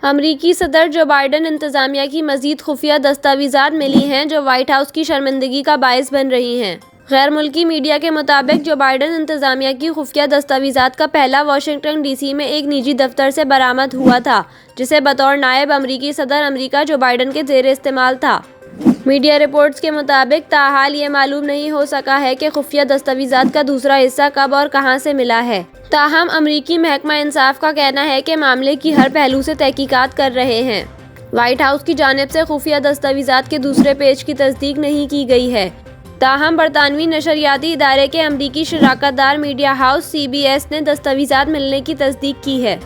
امریکی صدر Joe Biden انتظامیہ کی مزید خفیہ دستاویزات ملی ہیں جو وائٹ ہاؤس کی شرمندگی کا باعث بن رہی ہیں۔ غیر ملکی میڈیا کے مطابق جو بائیڈن انتظامیہ کی خفیہ دستاویزات کا پہلا واشنگٹن ڈی سی میں ایک نجی دفتر سے برآمد ہوا تھا جسے بطور نائب امریکی صدر امریکہ جو بائیڈن کے زیر استعمال تھا۔ میڈیا رپورٹس کے مطابق تاحال یہ معلوم نہیں ہو سکا ہے کہ خفیہ دستاویزات کا دوسرا حصہ کب اور کہاں سے ملا ہے۔ تاہم امریکی محکمہ انصاف کا کہنا ہے کہ معاملے کی ہر پہلو سے تحقیقات کر رہے ہیں۔ وائٹ ہاؤس کی جانب سے خفیہ دستاویزات کے دوسرے پیج کی تصدیق نہیں کی گئی ہے۔ تاہم برطانوی نشریاتی ادارے کے امریکی شراکت دار media house C B S نے دستاویزات ملنے کی تصدیق کی ہے۔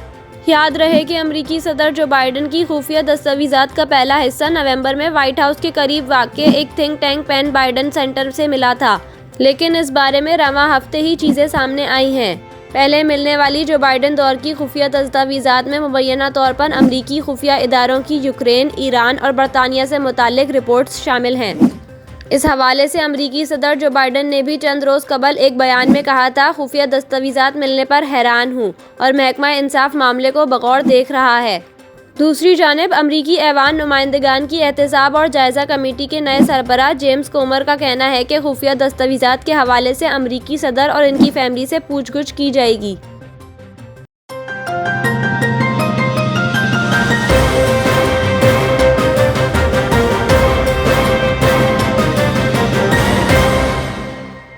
یاد رہے کہ امریکی صدر جو بائیڈن کی خفیہ دستاویزات کا پہلا حصہ نومبر میں وائٹ ہاؤس کے قریب واقع ایک think tank Penn Biden centre سے ملا تھا، لیکن اس بارے میں رواں ہفتے ہی چیزیں سامنے آئی ہیں۔ پہلے ملنے والی جو بائیڈن دور کی خفیہ دستاویزات میں مبینہ طور پر امریکی خفیہ اداروں کی یوکرین، ایران اور برطانیہ سے متعلق رپورٹس شامل ہیں۔ اس حوالے سے امریکی صدر جو بائیڈن نے بھی چند روز قبل ایک بیان میں کہا تھا، خفیہ دستاویزات ملنے پر حیران ہوں اور محکمہ انصاف معاملے کو بغور دیکھ رہا ہے۔ دوسری جانب امریکی ایوان نمائندگان کی احتساب اور جائزہ کمیٹی کے نئے سربراہ جیمز کومر کا کہنا ہے کہ خفیہ دستاویزات کے حوالے سے امریکی صدر اور ان کی فیملی سے پوچھ گچھ کی جائے گی۔